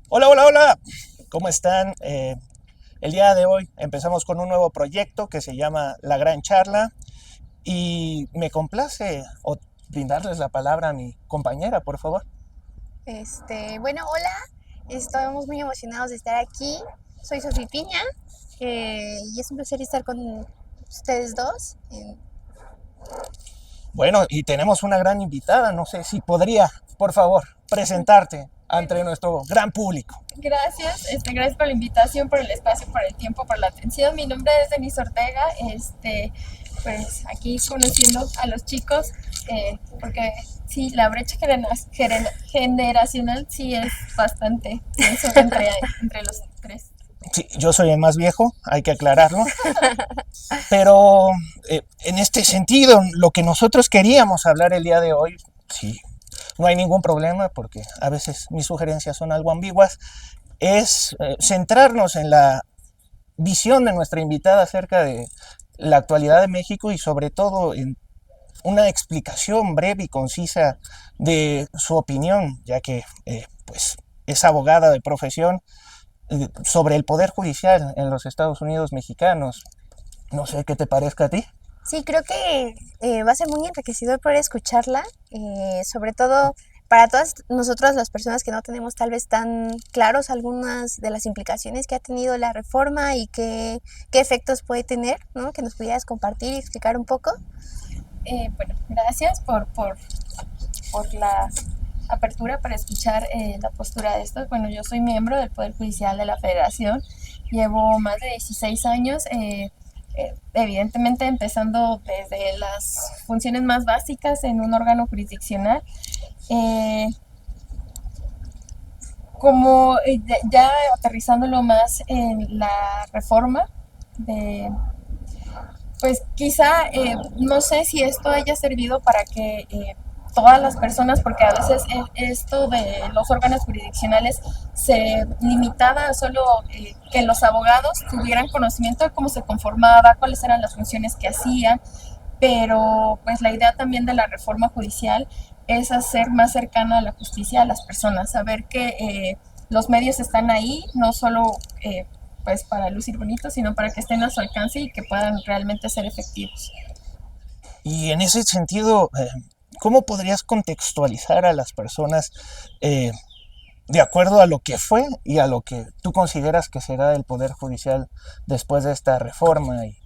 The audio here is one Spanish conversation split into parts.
Hola, hola, hola. ¿Cómo están? El día de hoy empezamos con un nuevo proyecto que se llama La Gran Charla y me complace brindarles la palabra a mi compañera, por favor. Bueno, hola, estamos muy emocionados de estar aquí. Soy Sofía Piña y es un placer estar con ustedes dos. Bueno, y tenemos una gran invitada. No sé si podría, por favor, presentarte ante Bueno, nuestro gran público. gracias, gracias por la invitación, por el espacio, por el tiempo, por la atención. Mi nombre es Denise Ortega, pues aquí conociendo a los chicos, porque sí, la brecha generacional sí es bastante eso entre los tres. Sí, yo soy el más viejo, hay que aclararlo. Pero en este sentido, lo que nosotros queríamos hablar el día de hoy, sí, no hay ningún problema porque a veces mis sugerencias son algo ambiguas, es centrarnos en la visión de nuestra invitada acerca de la actualidad de México y sobre todo en una explicación breve y concisa de su opinión, ya que pues es abogada de profesión sobre el poder judicial en los Estados Unidos mexicanos. No sé qué te parezca a ti. Sí, creo que va a ser muy enriquecedor poder escucharla, sobre todo para todas nosotras las personas que no tenemos tal vez tan claros algunas de las implicaciones que ha tenido la reforma y qué efectos puede tener, ¿no? Que nos pudieras compartir y explicar un poco. Bueno, gracias por la apertura para escuchar la postura de estos. Bueno, yo soy miembro del Poder Judicial de la Federación, llevo más de 16 años, evidentemente empezando desde las funciones más básicas en un órgano jurisdiccional. Eh, como ya aterrizándolo más en la reforma de, pues quizá no sé si esto haya servido para que todas las personas, porque a veces esto de los órganos jurisdiccionales se limitaba a solo que los abogados tuvieran conocimiento de cómo se conformaba, cuáles eran las funciones que hacían, pero pues la idea también de la reforma judicial es hacer más cercana a la justicia a las personas, saber que los medios están ahí, no solo pues para lucir bonito, sino para que estén a su alcance y que puedan realmente ser efectivos. Y en ese sentido, ¿cómo podrías contextualizar a las personas eh, de acuerdo a lo que fue y a lo que tú consideras que será el Poder Judicial después de esta reforma? ¿Y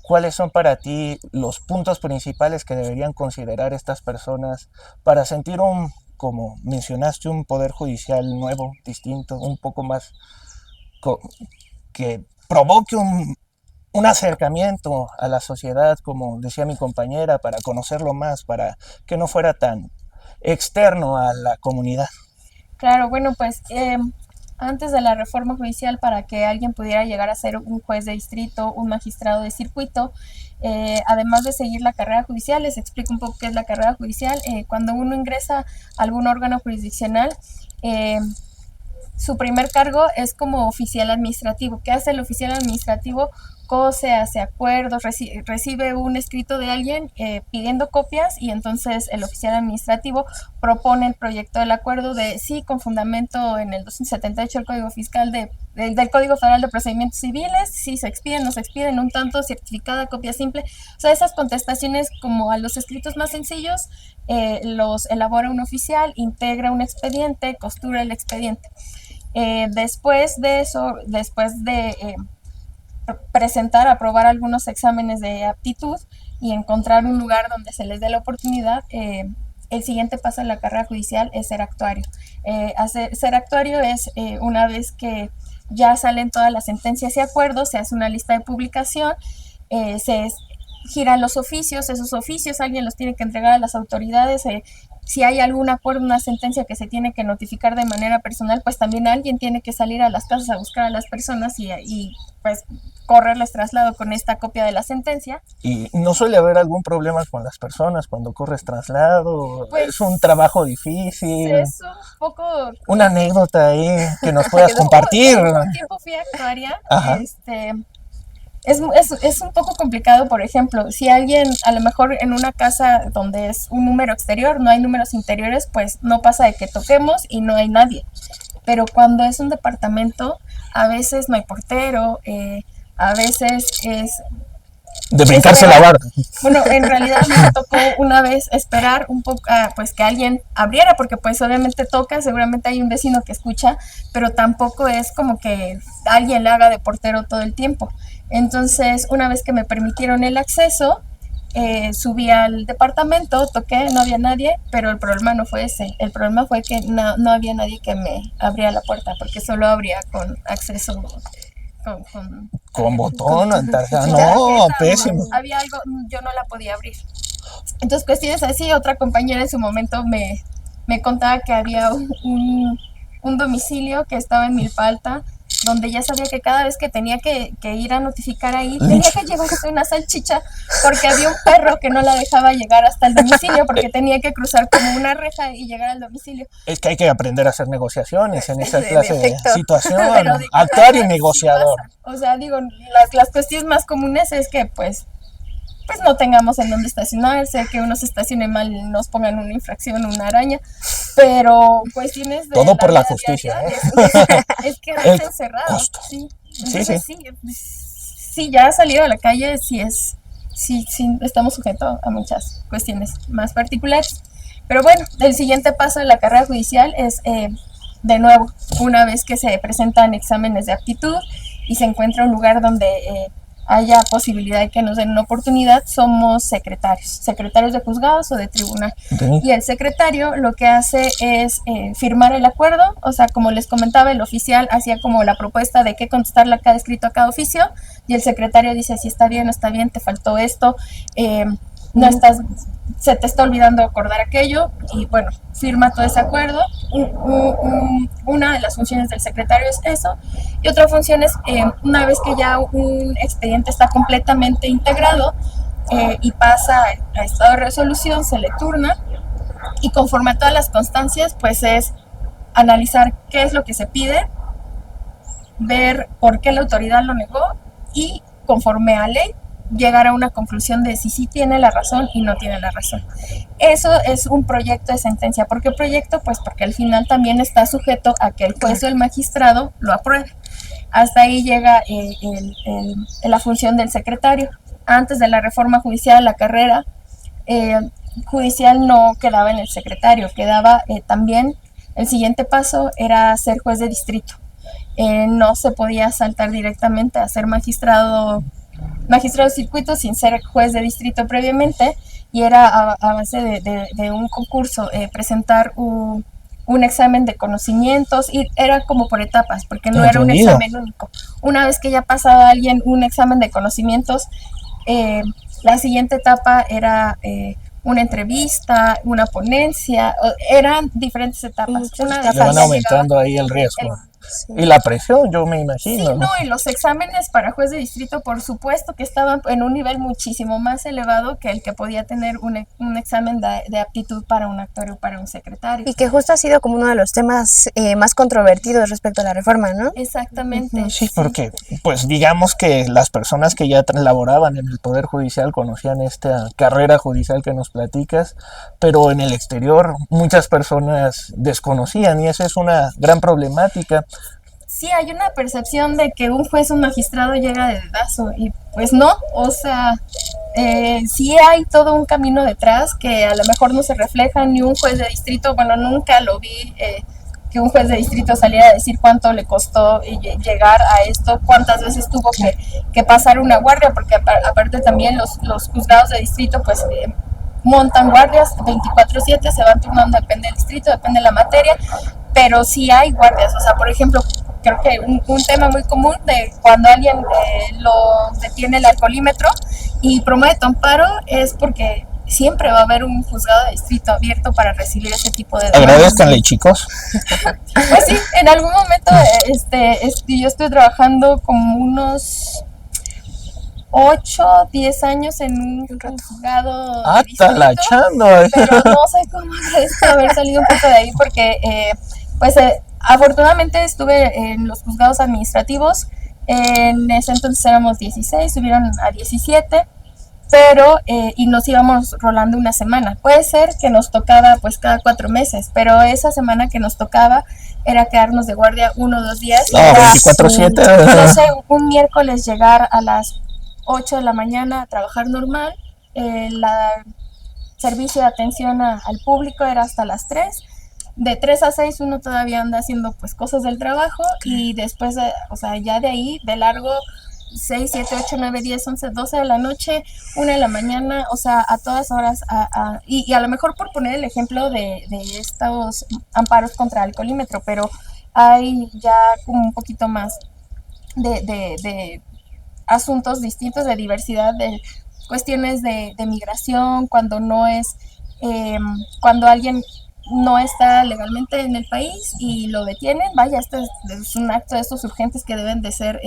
cuáles son para ti los puntos principales que deberían considerar estas personas para sentir como mencionaste, un Poder Judicial nuevo, distinto, un poco más que provoque un acercamiento a la sociedad, como decía mi compañera, para conocerlo más, para que no fuera tan externo a la comunidad? Claro, bueno, pues antes de la reforma judicial, para que alguien pudiera llegar a ser un juez de distrito, un magistrado de circuito, además de seguir la carrera judicial, les explico un poco qué es la carrera judicial. Cuando uno ingresa a algún órgano jurisdiccional, eh, su primer cargo es como oficial administrativo. ¿Qué hace el oficial administrativo? Cose, hace acuerdos, recibe un escrito de alguien pidiendo copias y entonces el oficial administrativo propone el proyecto del acuerdo de sí, con fundamento en el 278 del Código Fiscal del Código Federal de Procedimientos Civiles, si se expiden, no se expiden, un tanto, certificada, copia simple. O sea, esas contestaciones como a los escritos más sencillos los elabora un oficial, integra un expediente, costura el expediente. Después de eso, después de presentar, aprobar algunos exámenes de aptitud y encontrar un lugar donde se les dé la oportunidad, el siguiente paso en la carrera judicial es ser actuario. Ser actuario es una vez que ya salen todas las sentencias y acuerdos, se hace una lista de publicación, se giran los oficios, esos oficios alguien los tiene que entregar a las autoridades, si hay algún acuerdo, una sentencia que se tiene que notificar de manera personal, pues también alguien tiene que salir a las casas a buscar a las personas y pues correrles traslado con esta copia de la sentencia. ¿Y no suele haber algún problema con las personas cuando corres traslado? ¿Es un Pues trabajo difícil? es un poco Una anécdota ahí que nos puedas que compartir. un tiempo fui actuaria, Ajá. es un poco complicado, por ejemplo, si alguien, a lo mejor en una casa donde es un número exterior, no hay números interiores, pues no pasa de que toquemos y no hay nadie. Pero cuando es un departamento, a veces no hay portero, a veces es De brincarse la esperar. barda. Bueno, en realidad me tocó una vez esperar un poco, pues que alguien abriera, porque pues obviamente toca, seguramente hay un vecino que escucha, pero tampoco es como que alguien le haga de portero todo el tiempo. Entonces, una vez que me permitieron el acceso, subí al departamento, toqué, no había nadie, pero el problema no fue ese. El problema fue que no había nadie que me abría la puerta, porque solo abría con acceso, Con botón, tarjeta. Sí, No, tarjeta, pésimo. había algo, yo no la podía abrir. Entonces, cuestiones así, otra compañera en su momento me contaba que había un domicilio que estaba en Milpa Alta, donde ya sabía que cada vez que tenía que ir a notificar ahí, tenía que llevarse una salchicha, porque había un perro que no la dejaba llegar hasta el domicilio, porque tenía que cruzar como una reja y llegar al domicilio. Es que hay que aprender a hacer negociaciones en esa De clase de efecto. situación. Pero de Actuar y sí negociador. pasa. O sea, digo, las cuestiones más comunes es que pues no tengamos en dónde estacionarse, que uno se estacione mal y nos pongan una infracción, una araña, pero cuestiones de Todo por la vida justicia, diaria, es quedarse El encerrado, costo. sí. Sí, Entonces sí, ya salir a la calle sí estamos sujetos a muchas cuestiones más particulares. Pero bueno, el siguiente paso de la carrera judicial es, de nuevo, una vez que se presentan exámenes de aptitud y se encuentra un lugar donde haya posibilidad de que nos den una oportunidad, somos secretarios de juzgados o de tribunal. ¿Entendí? Y el secretario lo que hace es firmar el acuerdo, o sea, como les comentaba, el oficial hacía como la propuesta de qué contestarle a cada escrito, a cada oficio, y el secretario dice si está bien, no está bien, te faltó esto, no estás, se te está olvidando acordar aquello, y bueno, firma todo ese acuerdo. Una de las funciones del secretario es eso, y otra función es, una vez que ya un expediente está completamente integrado y pasa a estado de resolución, se le turna, y conforme a todas las constancias, pues es analizar qué es lo que se pide, ver por qué la autoridad lo negó y conforme a ley llegar a una conclusión de si sí tiene la razón y no tiene la razón. Eso es un proyecto de sentencia. ¿Por qué proyecto? Pues porque al final también está sujeto a que el juez o el magistrado lo apruebe. Hasta ahí llega la función del secretario. Antes de la reforma judicial, la carrera judicial no quedaba en el secretario, quedaba también, el siguiente paso era ser juez de distrito. No se podía saltar directamente a ser magistrado de circuito sin ser juez de distrito previamente, y era a base de un concurso, presentar un examen de conocimientos, y era como por etapas, porque no era un examen único. Una vez que ya pasaba alguien un examen de conocimientos, la siguiente etapa era una entrevista, una ponencia, eran diferentes etapas. Una de Le van esas ya aumentando ahí el riesgo. Sí. Y la presión, yo me Sí, imagino. no, y los exámenes para juez de distrito, por supuesto que estaban en un nivel muchísimo más elevado que el que podía tener un examen de aptitud para un actor o para un secretario. Y que justo ha sido como uno de los temas más controvertidos respecto a la reforma, ¿no? Exactamente. Sí, porque pues digamos que las personas que ya laboraban en el Poder Judicial conocían esta carrera judicial que nos platicas, pero en el exterior muchas personas desconocían, y esa es una gran problemática. Sí, hay una percepción de que un juez o un magistrado llega de dedazo, y pues no, o sea, sí hay todo un camino detrás que a lo mejor no se refleja ni un juez de distrito. Bueno, nunca lo vi que un juez de distrito saliera a decir cuánto le costó llegar a esto, cuántas veces tuvo que pasar una guardia, porque aparte también los juzgados de distrito pues montan guardias 24/7, se van turnando, depende del distrito, depende de la materia, pero sí hay guardias. O sea, por ejemplo, creo que un tema muy común de cuando alguien lo detiene el alcoholímetro y promete amparo es porque siempre va a haber un juzgado de distrito abierto para recibir ese tipo de demandas. Agradezcanle, chicos. Pues sí, en algún momento yo estoy trabajando como unos 8, 10 años en un juzgado de distrito, Talachando. pero no sé cómo agradezco haber salido un poco de ahí, porque afortunadamente estuve en los juzgados administrativos En ese entonces éramos 16, subieron a 17, pero y nos íbamos rolando una semana. Puede ser que nos tocaba pues cada 4 meses, pero esa semana que nos tocaba era quedarnos de guardia 1 o 2 días. No, 24/7. No sé, un miércoles llegar a las 8 de la mañana a trabajar normal, la servicio de atención al público era hasta las 3. De 3 a 6 uno todavía anda haciendo pues cosas del trabajo y después, o sea, ya de ahí, de largo, 6, 7, 8, 9, 10, 11, 12 de la noche, 1 de la mañana, o sea, a todas horas. Y a lo mejor por poner el ejemplo de estos amparos contra alcoholímetro, pero hay ya como un poquito más de asuntos distintos, de diversidad, de cuestiones de migración, cuando no es, cuando alguien no está legalmente en el país y lo detienen, vaya, este es un acto de estos urgentes que deben de ser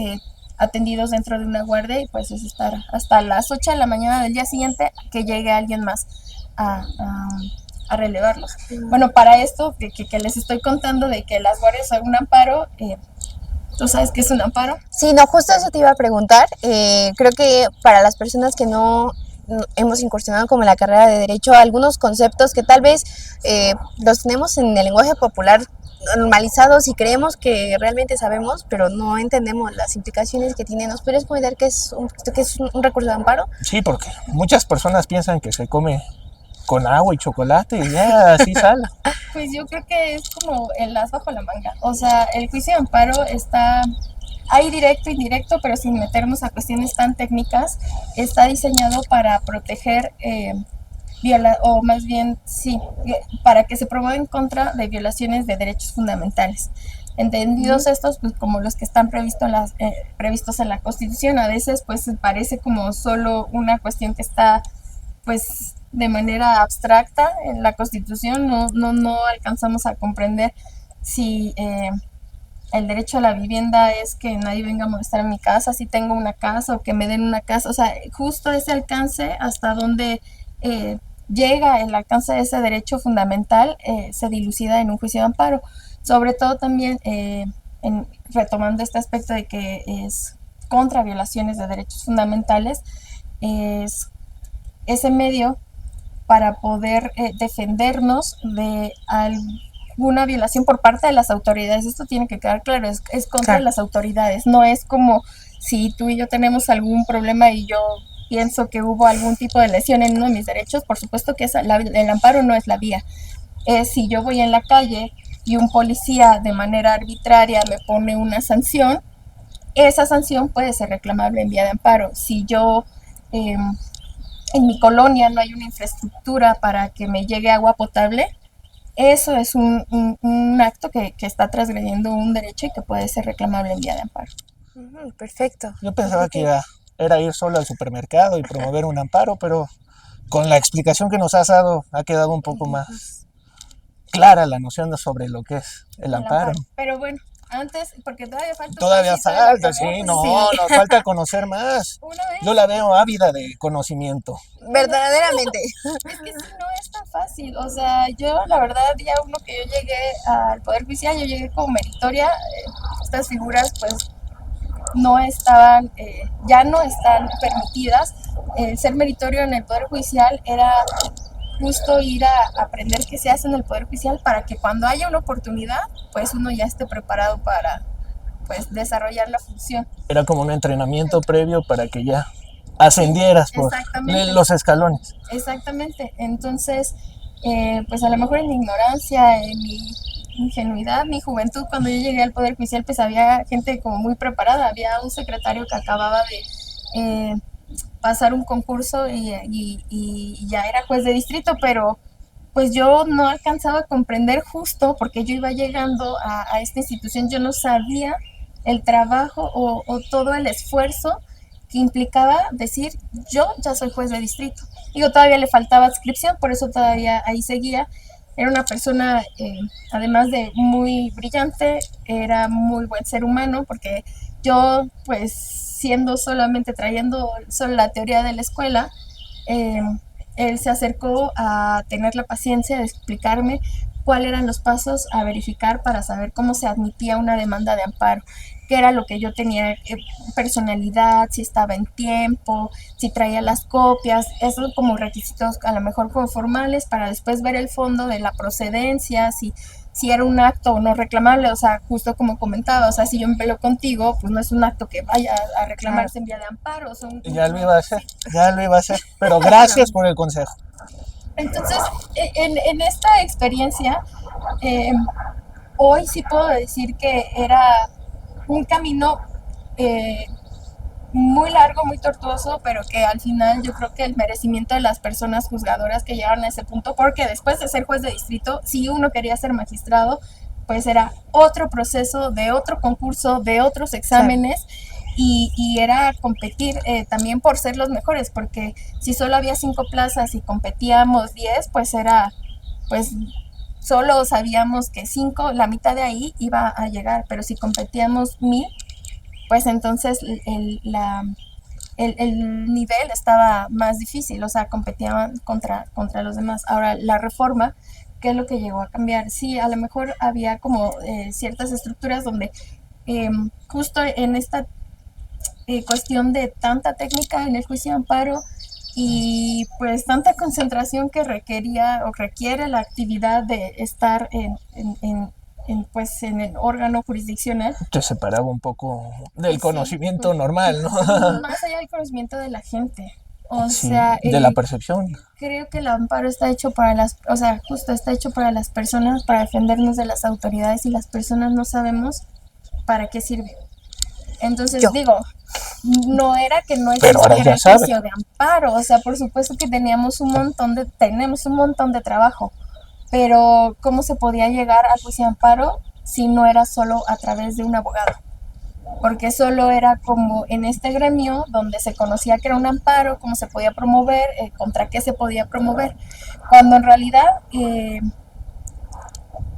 atendidos dentro de una guardia y pues es estar hasta las 8 de la mañana del día siguiente que llegue alguien más a, a, a relevarlos. Bueno, para esto que les estoy contando de que las guardias son un amparo, ¿tú sabes qué es un amparo? Sí, no, justo eso te iba a preguntar. Creo que para las personas que no hemos incursionado como en la carrera de Derecho, algunos conceptos que tal vez los tenemos en el lenguaje popular normalizados y creemos que realmente sabemos, pero no entendemos las implicaciones que tiene. ¿Nos podrías comentar qué es un recurso de amparo? Sí, porque muchas personas piensan que se come con agua y chocolate y ya así sale. Pues yo creo que es como el as bajo la manga. O sea, el juicio de amparo está, hay directo e indirecto, pero sin meternos a cuestiones tan técnicas, está diseñado para proteger, o más bien, sí, para que se promueva en contra de violaciones de derechos fundamentales. Entendidos estos, pues como los que están previstos en la Constitución, a veces pues parece como solo una cuestión que está pues de manera abstracta en la Constitución, no alcanzamos a comprender si el derecho a la vivienda es que nadie venga a molestar en mi casa, si tengo una casa o que me den una casa, o sea, justo ese alcance hasta donde llega el alcance de ese derecho fundamental se dilucida en un juicio de amparo, sobre todo también retomando este aspecto de que es contra violaciones de derechos fundamentales, es ese medio para poder defendernos de alguna violación por parte de las autoridades. Esto tiene que quedar claro, es contra las autoridades, no es como si tú y yo tenemos algún problema y yo pienso que hubo algún tipo de lesión en uno de mis derechos, por supuesto que el amparo no es la vía. Si yo voy en la calle y un policía de manera arbitraria me pone una sanción, esa sanción puede ser reclamable en vía de amparo. Si yo en mi colonia no hay una infraestructura para que me llegue agua potable, eso es un acto que está transgrediendo un derecho y que puede ser reclamable en vía de amparo. Perfecto. Yo pensaba que era ir solo al supermercado y promover un amparo, pero con la explicación que nos has dado ha quedado un poco más clara la noción sobre lo que es el amparo. Pero bueno, antes, porque todavía falta. Todavía falta, sí, nos falta conocer más. Yo la veo ávida de conocimiento. Verdaderamente. Es que sí, no es tan fácil. O sea, yo la verdad, día uno que yo llegué al Poder Judicial, yo llegué como meritoria. Estas figuras, pues, no estaban, ya no están permitidas. El ser meritorio en el Poder Judicial era justo ir a aprender qué se hace en el Poder Judicial para que cuando haya una oportunidad, pues uno ya esté preparado para pues desarrollar la función. Era como un entrenamiento previo para que ya ascendieras por los escalones. Exactamente. Entonces, pues a lo mejor en mi ignorancia, en mi ingenuidad, mi juventud, cuando yo llegué al Poder Judicial, pues había gente como muy preparada. Había un secretario que acababa de pasar un concurso y ya era juez de distrito, pero pues yo no alcanzaba a comprender justo porque yo iba llegando a esta institución, yo no sabía el trabajo o todo el esfuerzo que implicaba decir, yo ya soy juez de distrito. Digo, todavía le faltaba adscripción, por eso todavía ahí seguía. Era una persona, además de muy brillante, era muy buen ser humano, porque yo, pues, siendo solamente trayendo solo la teoría de la escuela, él se acercó a tener la paciencia de explicarme cuáles eran los pasos a verificar para saber cómo se admitía una demanda de amparo, qué era lo que yo tenía, personalidad, si estaba en tiempo, si traía las copias, esos como requisitos a lo mejor como formales para después ver el fondo de la procedencia, si era un acto o no reclamable, o sea, justo como comentaba, o sea, si yo me peleo contigo, pues no es un acto que vaya a reclamarse en vía de amparo. Ya lo iba a hacer, ya lo iba a hacer, pero gracias por el consejo. Entonces, en esta experiencia, hoy sí puedo decir que era un camino muy largo, muy tortuoso, pero que al final yo creo que el merecimiento de las personas juzgadoras que llegaron a ese punto, porque después de ser juez de distrito, si uno quería ser magistrado, pues era otro proceso, de otro concurso, de otros exámenes. Y era competir también por ser los mejores, porque si solo había 5 plazas y competíamos 10, pues era, pues solo sabíamos que 5, la mitad de ahí iba a llegar, pero si competíamos 1000, pues entonces el nivel estaba más difícil, o sea, competían contra los demás. Ahora, la reforma, ¿qué es lo que llegó a cambiar? Sí, a lo mejor había como ciertas estructuras donde justo en esta cuestión de tanta técnica en el juicio de amparo y pues tanta concentración que requería o requiere la actividad de estar pues en el órgano jurisdiccional. Te separaba un poco del conocimiento normal, ¿no? Más allá del conocimiento de la gente. O Sí, sea, de la percepción. creo que el amparo está hecho para o sea, justo está hecho para las personas, para defendernos de las autoridades y las personas no sabemos para qué sirve. Entonces digo, no era que no existiera el juicio de amparo, o sea, por supuesto que tenemos un montón de trabajo, pero ¿cómo se podía llegar al juicio de amparo si no era solo a través de un abogado? Porque solo era como en este gremio donde se conocía que era un amparo, cómo se podía promover, contra qué se podía promover, cuando en realidad,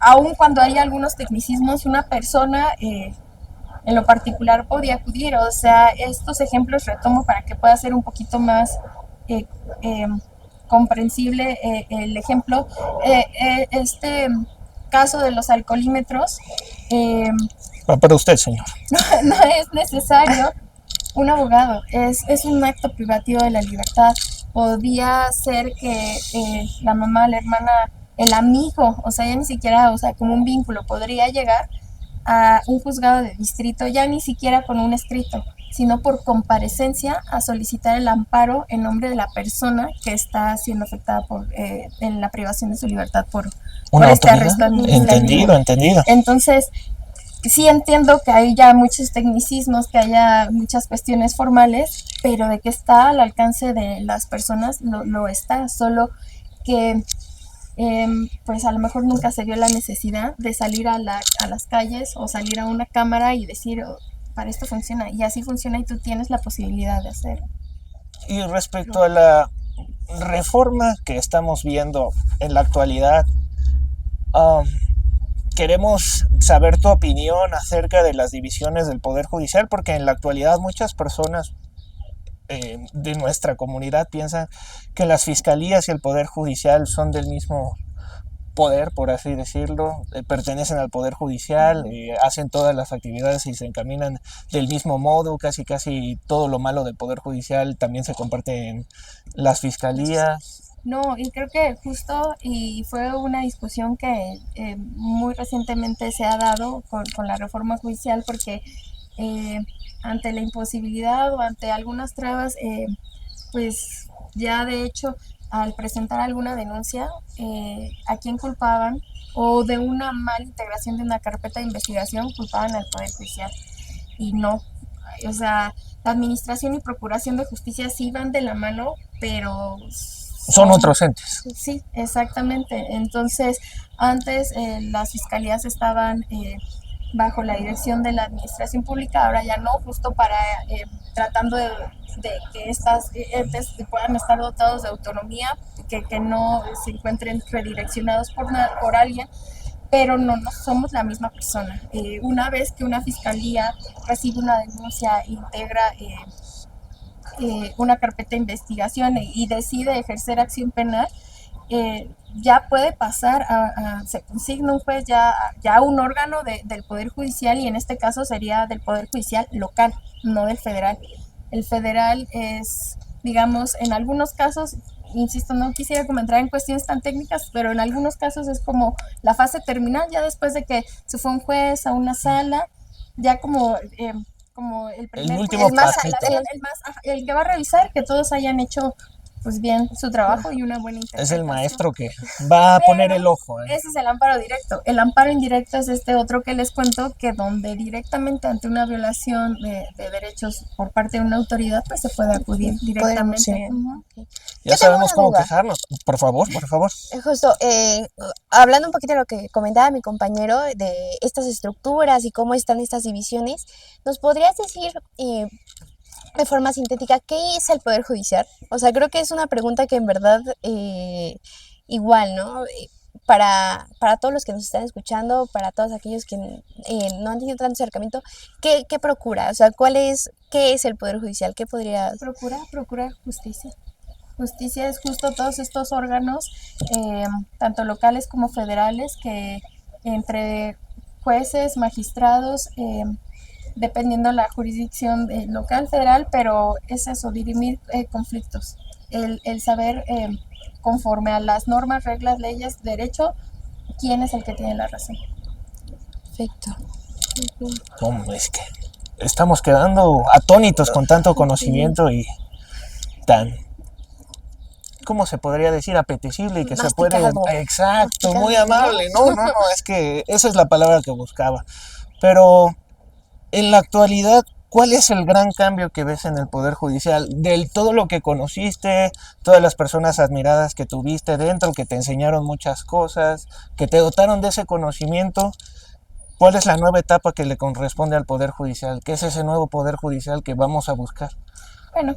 aun cuando hay algunos tecnicismos, una persona en lo particular podía acudir. O sea, estos ejemplos retomo para que pueda ser un poquito más comprensible el ejemplo. Este caso de los alcoholímetros, Va para usted, señor. no es necesario un abogado, es un acto privativo de la libertad. Podía ser que la mamá, la hermana, el amigo, o sea, ya ni siquiera, o sea, como un vínculo, podría llegar a un juzgado de distrito, ya ni siquiera con un escrito, sino por comparecencia a solicitar el amparo en nombre de la persona que está siendo afectada en la privación de su libertad por este arresto administrativo. Entendido. Entonces, sí entiendo que hay ya muchos tecnicismos, que haya muchas cuestiones formales, pero de que está al alcance de las personas, lo está, solo que pues a lo mejor nunca se vio la necesidad de salir a las calles o salir a una cámara y decir, oh, para esto funciona, y así funciona y tú tienes la posibilidad de hacerlo. Y respecto a la reforma que estamos viendo en la actualidad, queremos saber tu opinión acerca de las divisiones del Poder Judicial, porque en la actualidad muchas personas de nuestra comunidad piensan que las fiscalías y el Poder Judicial son del mismo poder, por así decirlo, pertenecen al Poder Judicial, hacen todas las actividades y se encaminan del mismo modo, casi todo lo malo del Poder Judicial también se comparte en las fiscalías. No, y creo que justo, y fue una discusión que muy recientemente se ha dado con la reforma judicial, porque ante la imposibilidad o ante algunas trabas, pues ya de hecho al presentar alguna denuncia, a quién culpaban, o de una mala integración de una carpeta de investigación, culpaban al Poder Judicial. Y no, o sea, la administración y procuración de justicia sí van de la mano, pero son otros entes. Sí, exactamente. Entonces, antes las fiscalías estaban bajo la dirección de la administración pública, ahora ya no, justo para tratando de que estas entes puedan estar dotados de autonomía, que no se encuentren redireccionados por alguien, pero no somos la misma persona. Una vez que una fiscalía recibe una denuncia, integra una carpeta de investigación y decide ejercer acción penal, ya puede pasar se consigna un juez ya un órgano del Poder Judicial, y en este caso sería del Poder Judicial local, no del federal. El federal es, digamos, en algunos casos, insisto, no quisiera comentar en cuestiones tan técnicas, pero en algunos casos es como la fase terminal, ya después de que se fue un juez a una sala, ya como el primer último juez, pasito. el que va a revisar que todos hayan hecho pues bien su trabajo y una buena Es interpretación. el maestro que va a poner el ojo. Ese es el amparo directo. El amparo indirecto es este otro que les cuento, que donde directamente ante una violación de derechos por parte de una autoridad, pues se puede acudir directamente. Sí. Ujú. Ya Yo tengo sabemos una cómo duda. quejarnos. Por favor, por favor. Justo, hablando un poquito de lo que comentaba mi compañero, de estas estructuras y cómo están estas divisiones, ¿nos podrías decir de forma sintética qué es el Poder Judicial? O sea, creo que es una pregunta que en verdad igual, ¿no? Para todos los que nos están escuchando, para todos aquellos que no han tenido tanto acercamiento, ¿qué procura? O sea, ¿qué es el Poder Judicial? ¿Qué podría...? Procura justicia. Justicia es justo todos estos órganos, tanto locales como federales, que entre jueces, magistrados, dependiendo la jurisdicción local, federal, pero es eso, dirimir conflictos, el saber conforme a las normas, reglas, leyes, derecho, quién es el que tiene la razón. Perfecto. No, es que estamos quedando atónitos con tanto conocimiento y tan, ¿cómo se podría decir? Apetecible y que se puede... Masticado. Exacto, muy Masticado, ¿no? amable. No, es que esa es la palabra que buscaba. Pero en la actualidad, ¿cuál es el gran cambio que ves en el Poder Judicial? Del todo lo que conociste, todas las personas admiradas que tuviste dentro, que te enseñaron muchas cosas, que te dotaron de ese conocimiento, ¿cuál es la nueva etapa que le corresponde al Poder Judicial? ¿Qué es ese nuevo Poder Judicial que vamos a buscar? Bueno,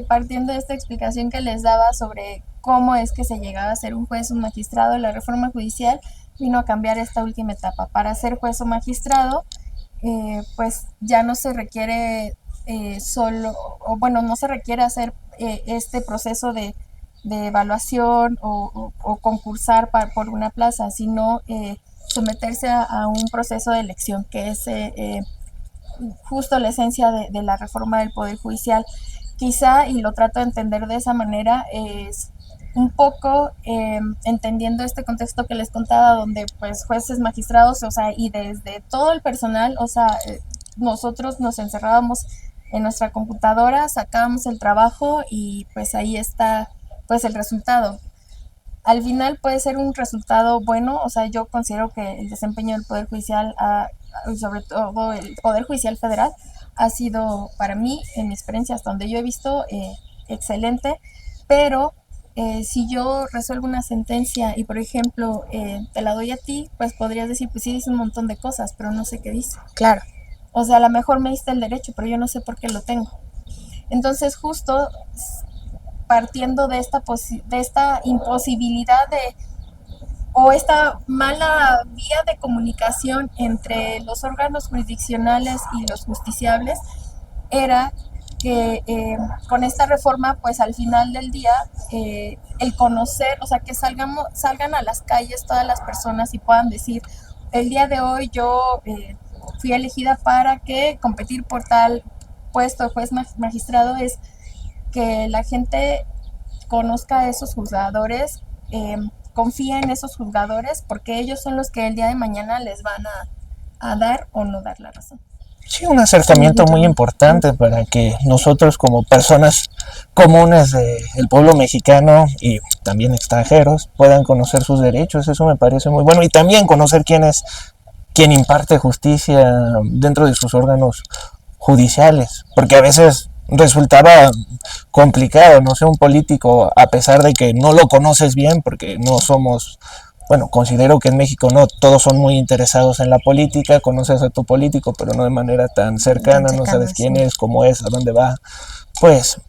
partiendo de esta explicación que les daba sobre cómo es que se llegaba a ser un juez o un magistrado, la reforma judicial vino a cambiar esta última etapa. Para ser juez o magistrado, pues ya no se requiere no se requiere hacer este proceso de evaluación o concursar por una plaza, sino someterse a un proceso de elección, que es justo la esencia de la reforma del Poder Judicial. Quizá, y lo trato de entender de esa manera, es un poco entendiendo este contexto que les contaba, donde pues jueces, magistrados, o sea, y desde todo el personal, o sea, nosotros nos encerrábamos en nuestra computadora, sacábamos el trabajo y pues ahí está pues el resultado. Al final puede ser un resultado bueno, o sea, yo considero que el desempeño del Poder Judicial, sobre todo el Poder Judicial Federal, ha sido para mí, en mi experiencia hasta donde yo he visto, excelente, pero si yo resuelvo una sentencia y, por ejemplo, te la doy a ti, pues podrías decir, pues sí dice un montón de cosas, pero no sé qué dice. Claro. O sea, a lo mejor me diste el derecho, pero yo no sé por qué lo tengo. Entonces, justo partiendo de esta imposibilidad o esta mala vía de comunicación entre los órganos jurisdiccionales y los justiciables, era que con esta reforma, pues al final del día, el conocer, o sea, que salgan a las calles todas las personas y puedan decir, el día de hoy yo fui elegida para que competir por tal puesto de juez magistrado, es que la gente conozca a esos juzgadores, confía en esos juzgadores, porque ellos son los que el día de mañana les van a dar o no dar la razón. Sí, un acercamiento muy importante para que nosotros como personas comunes del pueblo mexicano y también extranjeros puedan conocer sus derechos. Eso me parece muy bueno. Y también conocer quién imparte justicia dentro de sus órganos judiciales, porque a veces resultaba complicado, no sé, un político, a pesar de que no lo conoces bien, porque no somos, bueno, considero que en México no todos son muy interesados en la política, conoces a tu político, pero no de manera tan cercana, no sabes quién es, cómo es, a dónde va, pues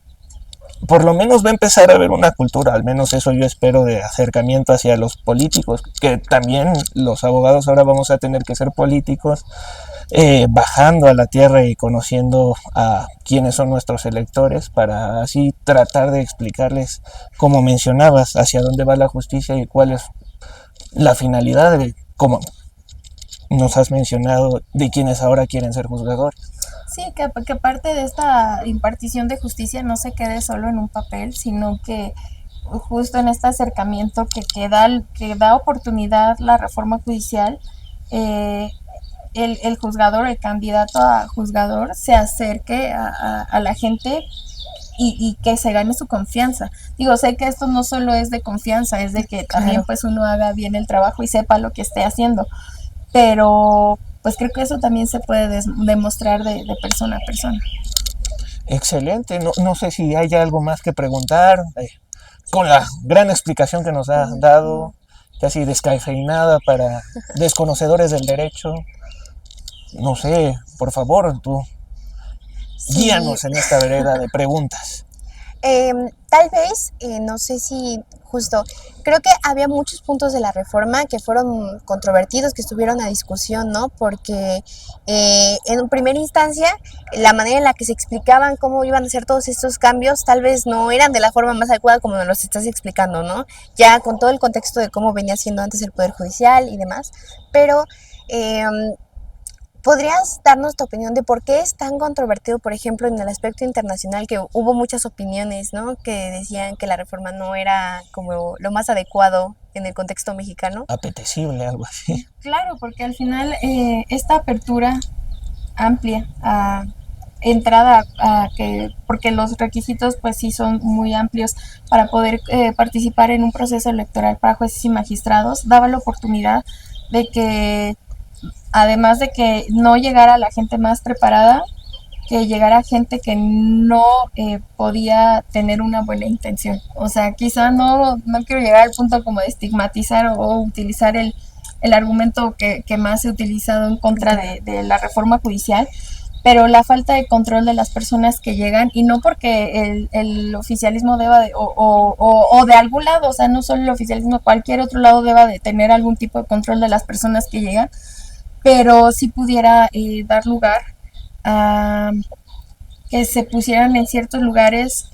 por lo menos va a empezar a haber una cultura, al menos eso yo espero, de acercamiento hacia los políticos, que también los abogados ahora vamos a tener que ser políticos, bajando a la tierra y conociendo a quiénes son nuestros electores para así tratar de explicarles, como mencionabas, hacia dónde va la justicia y cuál es la finalidad de, como nos has mencionado, de quienes ahora quieren ser juzgadores. Sí, que parte de esta impartición de justicia no se quede solo en un papel, sino que justo en este acercamiento que da oportunidad la reforma judicial, eh, el juzgador, el candidato a juzgador, se acerque a la gente y que se gane su confianza. Digo, sé que esto no solo es de confianza, es de que también Claro. pues uno haga bien el trabajo y sepa lo que esté haciendo, pero pues creo que eso también se puede demostrar de persona a persona. Excelente, no, no sé si hay algo más que preguntar, con la gran explicación que nos ha dado, casi descafeinada para desconocedores del derecho. No sé, por favor, tú Sí, guíanos en esta vereda de preguntas. tal vez, no sé si justo, creo que había muchos puntos de la reforma que fueron controvertidos, que estuvieron a discusión, ¿no? Porque en primera instancia, la manera en la que se explicaban cómo iban a ser todos estos cambios, tal vez no eran de la forma más adecuada como nos los estás explicando, ¿no? Ya con todo el contexto de cómo venía siendo antes el Poder Judicial y demás, pero... Eh, ¿podrías darnos tu opinión de por qué es tan controvertido, por ejemplo, en el aspecto internacional, que hubo muchas opiniones, ¿no? Que decían que la reforma no era como lo más adecuado en el contexto mexicano? Apetecible, algo así. Claro, porque al final esta apertura amplia a entrada a que, porque los requisitos pues sí son muy amplios para poder participar en un proceso electoral para jueces y magistrados, daba la oportunidad de que, además de que no llegara la gente más preparada, que llegara gente que no podía tener una buena intención. O sea, quizá no quiero llegar al punto como de estigmatizar o utilizar el argumento que más he utilizado en contra de la reforma judicial, pero la falta de control de las personas que llegan, y no porque el oficialismo deba de, o de algún lado, o sea, no solo el oficialismo, cualquier otro lado deba de tener algún tipo de control de las personas que llegan, pero sí pudiera dar lugar a que se pusieran en ciertos lugares,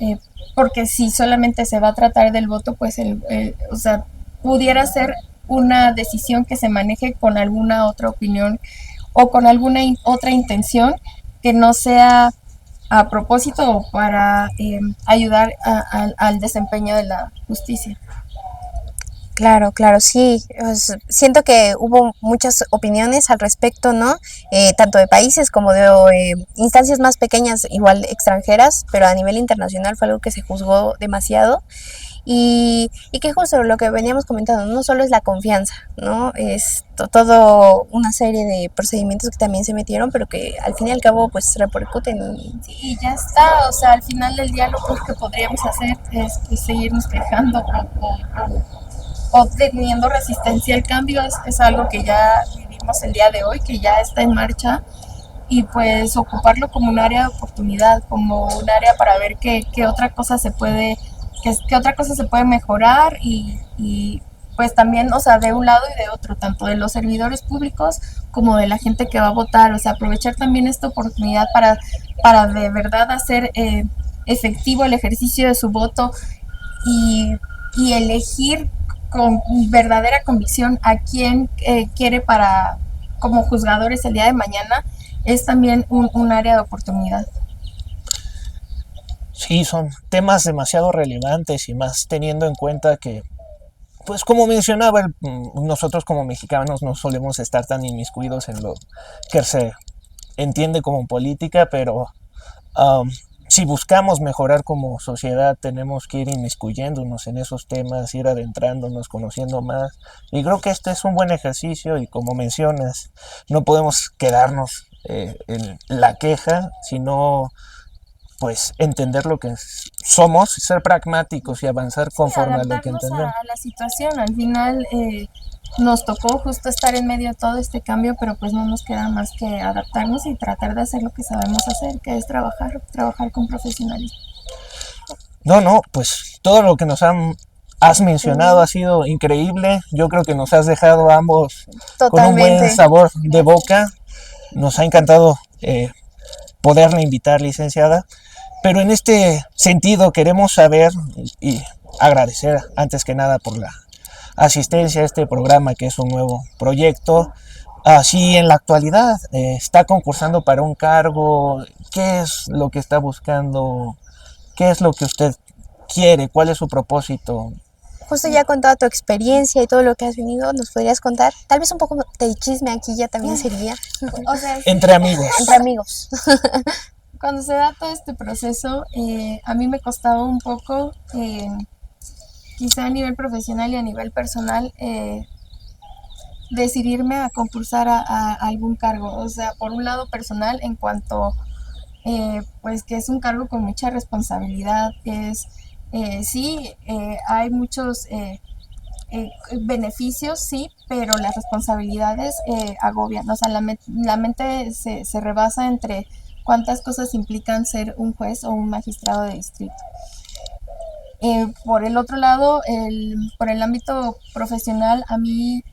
porque si solamente se va a tratar del voto, pues o sea, pudiera ser una decisión que se maneje con alguna otra opinión o con alguna otra intención que no sea a propósito o para ayudar al desempeño de la justicia. Claro, claro, sí. Siento que hubo muchas opiniones al respecto, ¿no? Tanto de países como de instancias más pequeñas, igual extranjeras, pero a nivel internacional fue algo que se juzgó demasiado. Y que justo lo que veníamos comentando, no solo es la confianza, ¿no? Es todo una serie de procedimientos que también se metieron, pero que al fin y al cabo pues repercuten. Sí, ya está, o sea, al final del día lo que podríamos hacer es pues, seguirnos quejando o teniendo resistencia al cambio, es algo que ya vivimos el día de hoy, que ya está en marcha, y pues ocuparlo como un área de oportunidad, como un área para ver qué otra cosa se puede, qué otra cosa se puede mejorar y pues también, o sea, de un lado y de otro, tanto de los servidores públicos como de la gente que va a votar, o sea, aprovechar también esta oportunidad para de verdad hacer efectivo el ejercicio de su voto y, y elegir con verdadera convicción a quién quiere para como juzgadores el día de mañana, es también un área de oportunidad. Sí, son temas demasiado relevantes y más teniendo en cuenta que, pues como mencionaba, nosotros como mexicanos no solemos estar tan inmiscuidos en lo que se entiende como política, pero um, si buscamos mejorar como sociedad tenemos que ir inmiscuyéndonos en esos temas, ir adentrándonos, conociendo más. Y creo que este es un buen ejercicio y como mencionas, no podemos quedarnos en la queja, sino pues entender lo que somos, ser pragmáticos y avanzar Sí, conforme a lo que adaptarnos entendemos. a la situación. Al final nos tocó justo estar en medio de todo este cambio, pero pues no nos queda más que adaptarnos y tratar de hacer lo que sabemos hacer, que es trabajar con profesionalismo. No, pues todo lo que has mencionado ha sido increíble. Yo creo que nos has dejado a ambos con un buen Totalmente. sabor de boca. Nos ha encantado poderla invitar, licenciada. Pero en este sentido queremos saber y agradecer antes que nada por la asistencia a este programa, que es un nuevo proyecto. Si en la actualidad está concursando para un cargo, ¿qué es lo que está buscando? ¿Qué es lo que usted quiere? ¿Cuál es su propósito? Justo ya con toda tu experiencia y todo lo que has venido, ¿nos podrías contar? Tal vez un poco de chisme aquí ya también sería O sea, sí, Entre amigos. entre amigos. cuando se da todo este proceso, a mí me costaba un poco, quizá a nivel profesional y a nivel personal, decidirme a concursar a algún cargo. O sea, por un lado personal, en cuanto, pues que es un cargo con mucha responsabilidad, sí, hay muchos beneficios, sí, pero las responsabilidades agobian. O sea, la mente se rebasa entre cuántas cosas implican ser un juez o un magistrado de distrito. Por el otro lado, por el ámbito profesional, a mí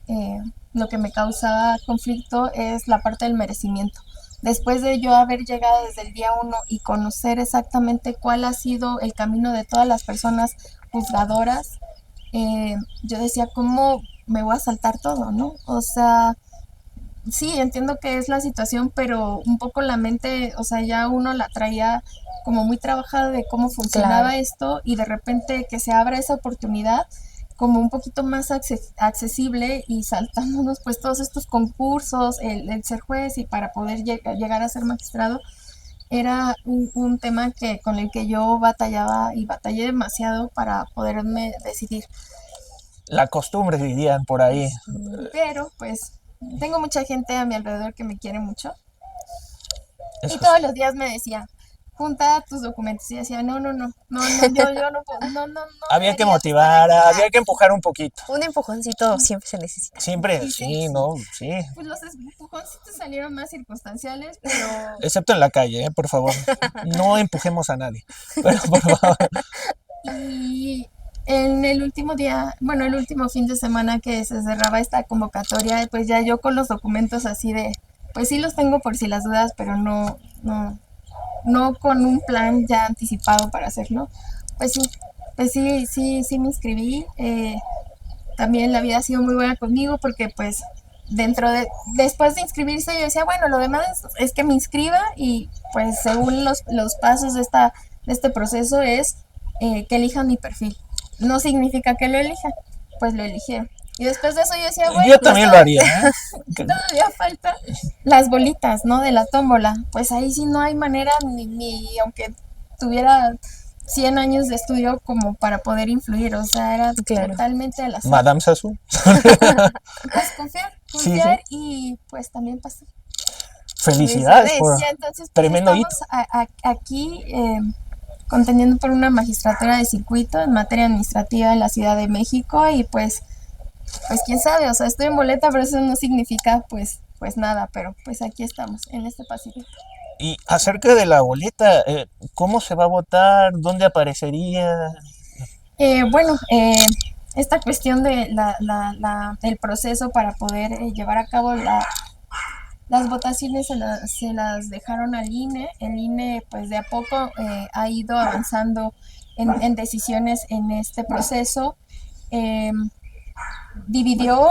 lo que me causa conflicto es la parte del merecimiento. Después de yo haber llegado desde el día uno y conocer exactamente cuál ha sido el camino de todas las personas juzgadoras, yo decía, ¿cómo me voy a saltar todo, no? O sea, sí, entiendo que es la situación, pero un poco la mente, o sea, ya uno la traía como muy trabajada de cómo Claro. funcionaba esto y de repente que se abra esa oportunidad como un poquito más accesible y saltándonos pues todos estos concursos, el ser juez y para poder llegar a ser magistrado, era un tema con el que yo batallaba y batallé demasiado para poderme decidir. La costumbre, dirían por ahí. Pero pues tengo mucha gente a mi alrededor que me quiere mucho y Eso todos los días me decía, junta tus documentos. Y decía, no, yo no puedo, no había que deberías estar motivar, aquí. había que empujar un poquito. Un empujoncito siempre se necesita. Siempre, Y sí, sí, no, sí. pues los empujoncitos salieron más circunstanciales, pero Excepto en la calle, por favor. No empujemos a nadie. Pero por favor. y en el último día, bueno, el último fin de semana que se cerraba esta convocatoria, pues ya yo con los documentos así de, pues sí los tengo por si las dudas, pero no con un plan ya anticipado para hacerlo. Pues sí, sí me inscribí. También la vida ha sido muy buena conmigo porque pues después de inscribirse yo decía, bueno, lo demás es que me inscriba y pues según los pasos de este proceso es que elijan mi perfil. No significa que lo elijan, pues lo eligieron. Y después de eso yo decía, bueno, Yo pues también lo haría, ¿eh? todavía falta las bolitas, ¿no? De la tómbola. Pues ahí sí no hay manera, ni aunque tuviera 100 años de estudio como para poder influir. O sea, era Claro. totalmente al azar. Madame Sassou. Pues confiar, Sí, confiar sí. y pues también pasar. Felicidades por Y entonces pues tremendo hito. estamos aquí contendiendo por una magistratura de circuito en materia administrativa en la Ciudad de México y pues quién sabe, o sea, estoy en boleta, pero eso no significa pues nada, pero pues aquí estamos, en este pasito. Y acerca de la boleta, ¿cómo se va a votar? ¿Dónde aparecería? Bueno, esta cuestión de el proceso para poder llevar a cabo las votaciones se las dejaron al INE. El INE pues de a poco ha ido avanzando en decisiones en este proceso. Dividió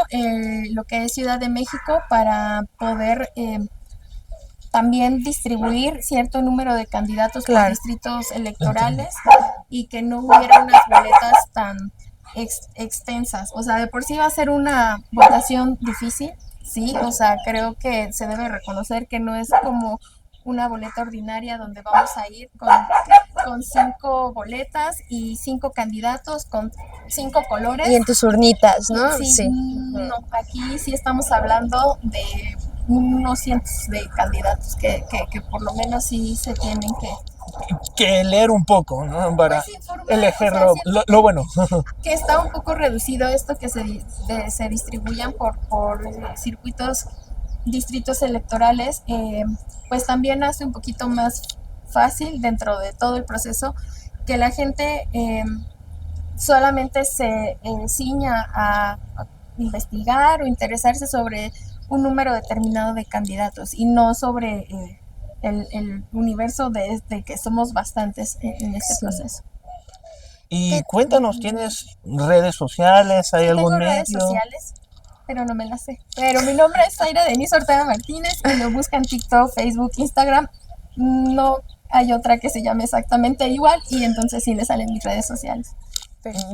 lo que es Ciudad de México para poder también distribuir cierto número de candidatos por Claro. distritos electorales y que no hubiera unas boletas tan extensas. O sea, de por sí va a ser una votación difícil, sí, o sea, creo que se debe reconocer que no es como una boleta ordinaria donde vamos a ir con 5 boletas y 5 candidatos con 5 colores. Y en tus urnitas, ¿no? Sí, no, aquí sí estamos hablando de unos cientos de candidatos que por lo menos sí se tienen Que leer un poco, ¿no? Para pues, informar, elegir o sea, lo bueno. que está un poco reducido esto que se distribuyan por circuitos, distritos electorales, pues también hace un poquito más fácil dentro de todo el proceso que la gente solamente se ciña a investigar o interesarse sobre un número determinado de candidatos y no sobre el universo de que somos bastantes en este Sí. proceso. Y cuéntanos, ¿tienes redes sociales? ¿Hay Sí, algún tengo redes medio? sociales, pero no me las sé. Pero mi nombre es Zaira Denise Ortega Martínez y lo buscan TikTok, Facebook, Instagram. No hay otra que se llame exactamente igual y entonces sí le salen mis redes sociales.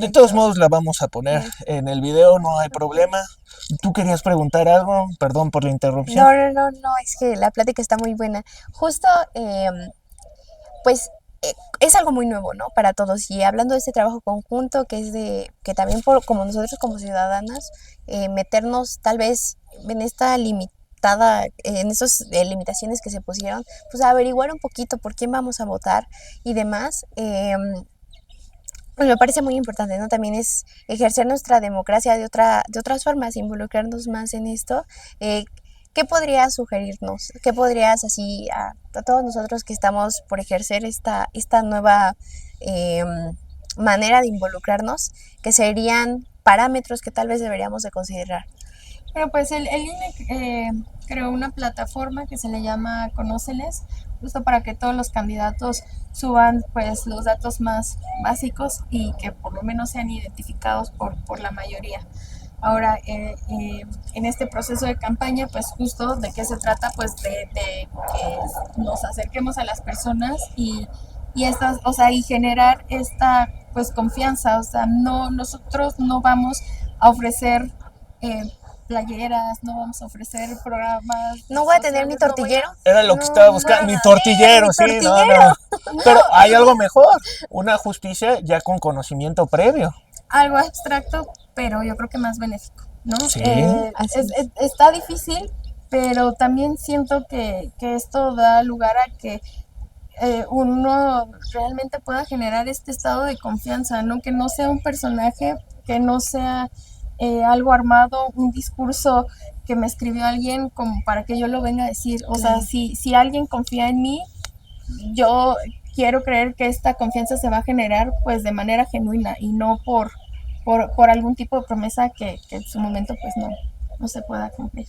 De todos modos la vamos a poner en el video, no hay problema. ¿Tú querías preguntar algo? Perdón por la interrupción. No, es que la plática está muy buena. Justo, pues es algo muy nuevo, ¿no? Para todos. Y hablando de este trabajo conjunto, que es que también como nosotros como ciudadanas, meternos tal vez en esta limitada, en esas limitaciones que se pusieron, pues averiguar un poquito por quién vamos a votar y demás. Pues me parece muy importante, ¿no? También es ejercer nuestra democracia de otras formas, involucrarnos más en esto. Eh, ¿Qué podrías sugerirnos? ¿Qué podrías así a todos nosotros que estamos por ejercer esta nueva manera de involucrarnos, que serían parámetros que tal vez deberíamos de considerar? Pero pues el INE creó una plataforma que se le llama Conóceles, justo para que todos los candidatos suban pues los datos más básicos y que por lo menos sean identificados por la mayoría. Ahora, en este proceso de campaña, pues justo de qué se trata, pues de que nos acerquemos a las personas y estas, o sea, y generar esta pues confianza, o sea, no, nosotros no vamos a ofrecer eh, playeras, no vamos a ofrecer programas No voy a tener mi sociales, no voy a... tortillero. Era lo que No, estaba buscando, mi no, tortillero, mi sí, no, tortillero. no. Pero hay algo mejor, una justicia ya con conocimiento previo. Algo abstracto, pero yo creo que más benéfico, ¿no? Sí. Así es. Está difícil, pero también siento que esto da lugar a que uno realmente pueda generar este estado de confianza, ¿no? Que no sea un personaje, que no sea algo armado, un discurso que me escribió alguien como para que yo lo venga a decir. O sea, Claro. si alguien confía en mí, yo quiero creer que esta confianza se va a generar pues de manera genuina y no por algún tipo de promesa que en su momento pues no se pueda cumplir.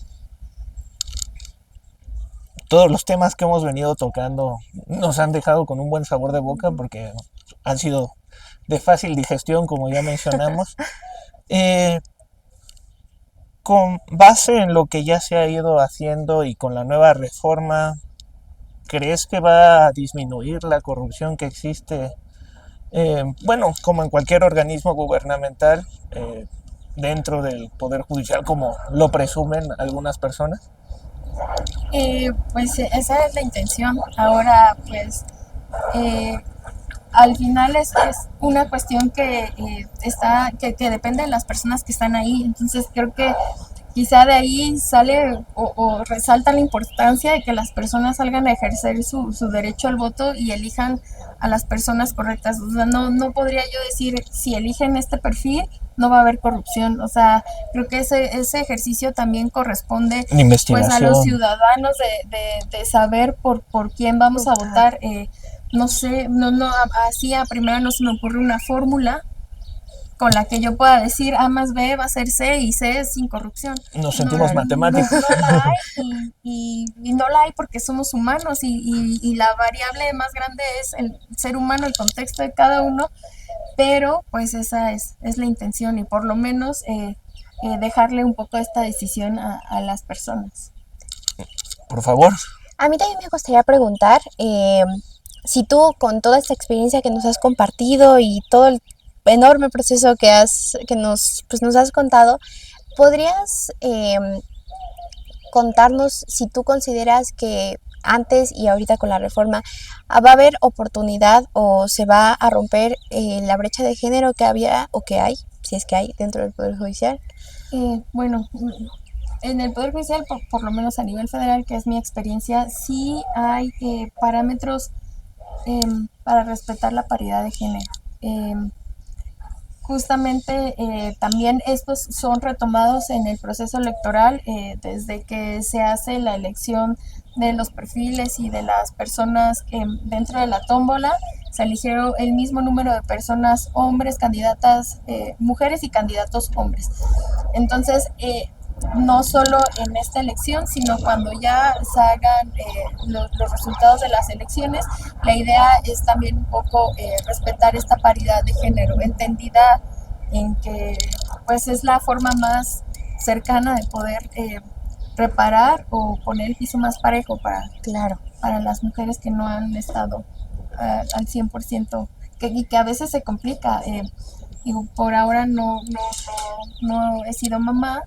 Todos los temas que hemos venido tocando nos han dejado con un buen sabor de boca porque han sido de fácil digestión, como ya mencionamos. Eh, con base en lo que ya se ha ido haciendo y con la nueva reforma, ¿crees que va a disminuir la corrupción que existe? Bueno, como en cualquier organismo gubernamental, dentro del Poder Judicial, como lo presumen algunas personas. Pues esa es la intención. Ahora, pues eh, al final es una cuestión que depende de las personas que están ahí. Entonces creo que quizá de ahí sale o resalta la importancia de que las personas salgan a ejercer su derecho al voto y elijan a las personas correctas. O sea, no podría yo decir, si eligen este perfil, no va a haber corrupción. O sea, creo que ese ejercicio también corresponde pues a los Investigación. ciudadanos de saber por quién vamos a votar. No sé, así a primera no se me ocurre una fórmula con la que yo pueda decir A más B va a ser C y C es sin corrupción. Nos sentimos Claro. matemáticos. No la hay y no la hay porque somos humanos y la variable más grande es el ser humano, el contexto de cada uno, pero pues esa es la intención y por lo menos dejarle un poco esta decisión a las personas. Por favor. A mí también me gustaría preguntar si tú, con toda esta experiencia que nos has compartido y todo el enorme proceso pues nos has contado, ¿podrías contarnos si tú consideras que antes y ahorita con la reforma va a haber oportunidad o se va a romper la brecha de género que había o que hay, si es que hay dentro del Poder Judicial? Bueno, en el Poder Judicial, por lo menos a nivel federal, que es mi experiencia, sí hay parámetros para respetar la paridad de género. justamente también estos son retomados en el proceso electoral desde que se hace la elección de los perfiles y de las personas dentro de la tómbola. Se eligieron el mismo número de personas, hombres, candidatas, mujeres y candidatos hombres. Entonces, no solo en esta elección, sino cuando ya salgan los resultados de las elecciones, la idea es también un poco respetar esta paridad de género, entendida en que pues es la forma más cercana de poder preparar o poner el piso más parejo Claro. para las mujeres que no han estado al 100%, y que a veces se complica. Digo, por ahora no he sido mamá,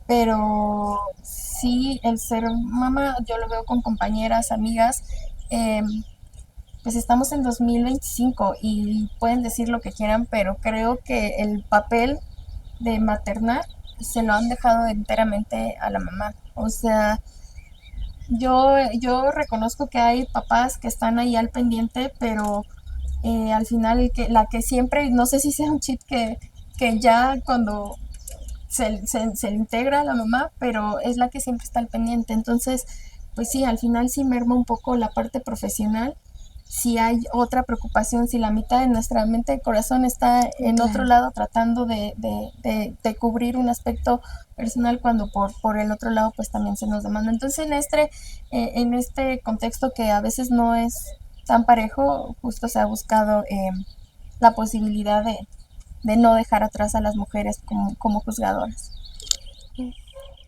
pero sí el ser mamá, yo lo veo con compañeras, amigas, eh, pues estamos en 2025 y pueden decir lo que quieran, pero creo que el papel de maternar se lo han dejado enteramente a la mamá. O sea, yo reconozco que hay papás que están ahí al pendiente, pero al final la que siempre, no sé si sea un chip que ya cuando se integra a la mamá, pero es la que siempre está al pendiente. Entonces, pues sí, al final sí merma un poco la parte profesional. Si hay otra preocupación, si la mitad de nuestra mente y corazón está en otro lado tratando de cubrir un aspecto personal, cuando por el otro lado pues también se nos demanda. Entonces en este contexto que a veces no es tan parejo, justo se ha buscado la posibilidad de no dejar atrás a las mujeres como juzgadoras.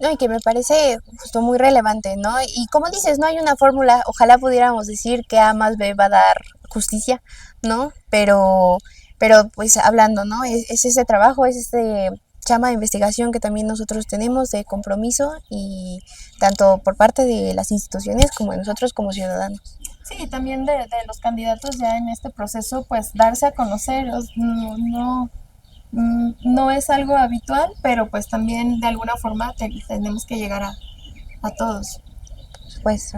No, y que me parece justo muy relevante, ¿no? Y como dices, no hay una fórmula, ojalá pudiéramos decir que A más B va a dar justicia, ¿no? Pero pues hablando, ¿no? Es ese trabajo, es ese chama de investigación que también nosotros tenemos de compromiso y tanto por parte de las instituciones como de nosotros como ciudadanos. Sí, también de los candidatos ya en este proceso, pues darse a conocer, no es algo habitual, pero pues también de alguna forma tenemos que llegar a todos. Pues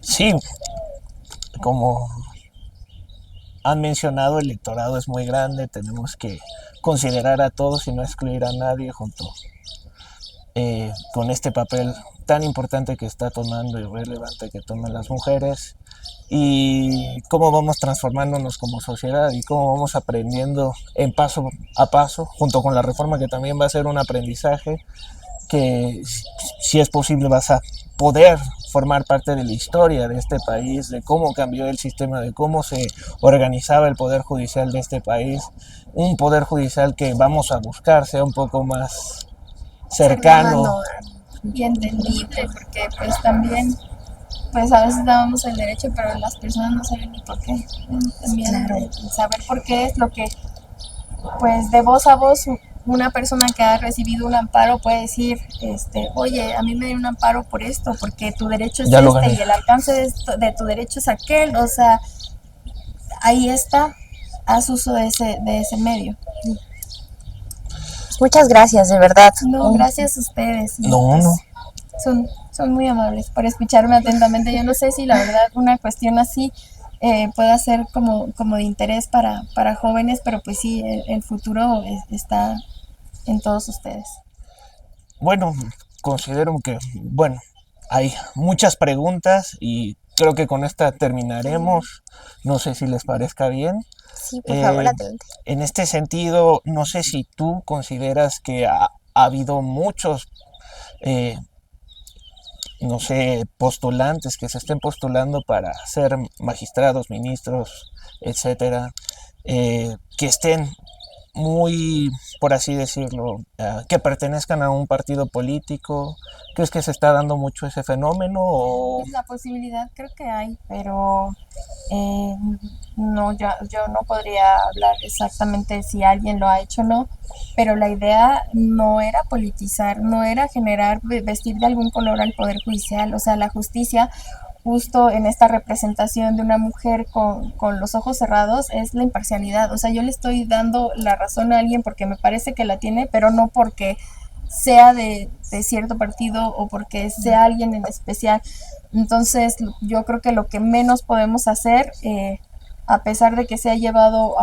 Sí, como han mencionado, el electorado es muy grande, tenemos que considerar a todos y no excluir a nadie junto con este papel tan importante que está tomando y relevante que toman las mujeres, y cómo vamos transformándonos como sociedad y cómo vamos aprendiendo en paso a paso, junto con la reforma que también va a ser un aprendizaje que, si es posible, vas a poder formar parte de la historia de este país, de cómo cambió el sistema, de cómo se organizaba el poder judicial de este país, un poder judicial que vamos a buscar sea un poco más cercano. Y entendible, porque pues también pues a veces dábamos el derecho, pero las personas no saben ni por qué. También el saber por qué es lo que, pues de voz a voz, una persona que ha recibido un amparo puede decir, oye, a mí me dieron un amparo por esto, porque tu derecho es y el alcance de tu derecho es aquel. O sea, ahí está, haz uso de ese medio. muchas gracias, de verdad. No, gracias a ustedes. No, no. Son muy amables por escucharme atentamente. Yo no sé si la verdad una cuestión así pueda ser como de interés para jóvenes, pero pues sí, el futuro está en todos ustedes. Bueno, considero que, bueno, hay muchas preguntas y creo que con esta terminaremos. No sé si les parezca bien. Sí, por favor, adelante. En este sentido, no sé si tú consideras que ha habido muchos, no sé, postulantes que se estén postulando para ser magistrados, ministros, etcétera, que estén muy, por así decirlo, que pertenezcan a un partido político. ¿Crees que se está dando mucho ese fenómeno? O... La posibilidad creo que hay, pero no, yo no podría hablar exactamente si alguien lo ha hecho o no, pero la idea no era politizar, no era vestir de algún color al Poder Judicial. O sea, la justicia, justo en esta representación de una mujer con los ojos cerrados, es la imparcialidad. O sea, yo le estoy dando la razón a alguien porque me parece que la tiene, pero no porque sea de cierto partido o porque sea alguien en especial. Entonces yo creo que lo que menos podemos hacer a pesar de que se ha llevado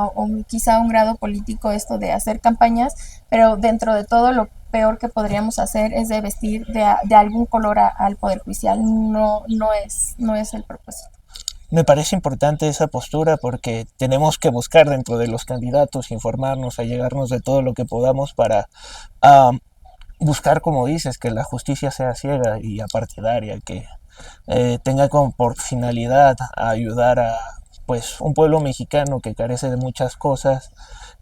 quizá a un grado político esto de hacer campañas, pero dentro de todo lo peor que podríamos hacer es de vestir de algún color al Poder Judicial. No es el propósito. Me parece importante esa postura porque tenemos que buscar dentro de los candidatos, informarnos, allegarnos de todo lo que podamos para buscar, como dices, que la justicia sea ciega y apartidaria, que tenga como por finalidad ayudar a pues un pueblo mexicano que carece de muchas cosas,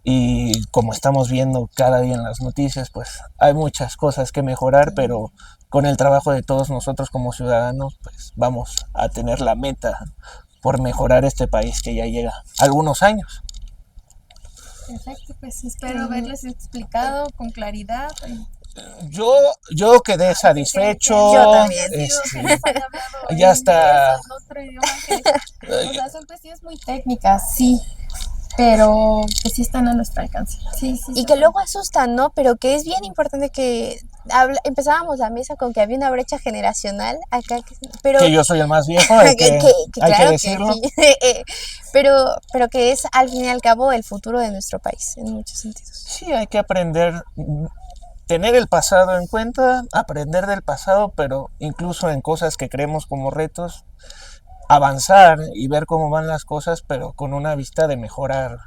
y como estamos viendo cada día en las noticias, pues hay muchas cosas que mejorar, pero con el trabajo de todos nosotros como ciudadanos, pues vamos a tener la meta por mejorar este país que ya llega algunos años. Perfecto, pues espero haberles explicado con claridad. Yo quedé satisfecho. Yo también. Ya está. O sea, son cuestiones muy técnicas, sí, pero que sí están a nuestro alcance. Sí, sí. Y que luego asustan, ¿no? Pero que es bien importante que empezábamos la mesa con que había una brecha generacional acá, pero Que yo soy el más viejo, hay que claro decirlo. sí. pero que es al fin y al cabo el futuro de nuestro país, en muchos sentidos. Sí, hay que aprender, tener el pasado en cuenta, aprender del pasado, pero incluso en cosas que creemos como retos, avanzar y ver cómo van las cosas, pero con una vista de mejorar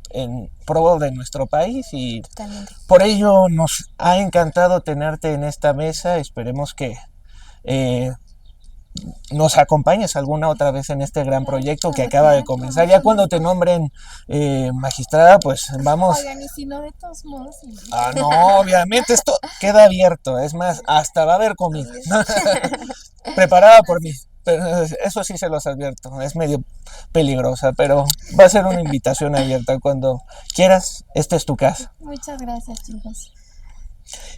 en pro de nuestro país. Y Totalmente. por ello nos ha encantado tenerte en esta mesa. Esperemos que nos acompañes alguna otra vez en este gran proyecto que acaba de comenzar. Ya cuando te nombren magistrada, pues vamos. Oigan, y si no, de todos modos. Sí. No, obviamente esto queda abierto. Es más, hasta va a haber comida preparada por mí. Pero eso sí se los advierto, es medio peligrosa, pero va a ser una invitación abierta. Cuando quieras, esta es tu casa. Muchas gracias, chicos.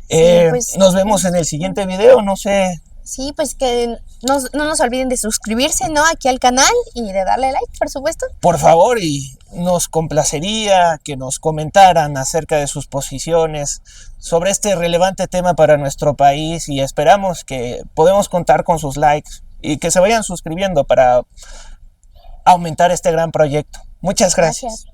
Pues, nos vemos en el siguiente video, no sé. Sí, pues que no nos olviden de suscribirse, ¿no? Aquí al canal y de darle like, por supuesto. Por favor, y nos complacería que nos comentaran acerca de sus posiciones sobre este relevante tema para nuestro país, y esperamos que podemos contar con sus likes y que se vayan suscribiendo para aumentar este gran proyecto. Muchas gracias.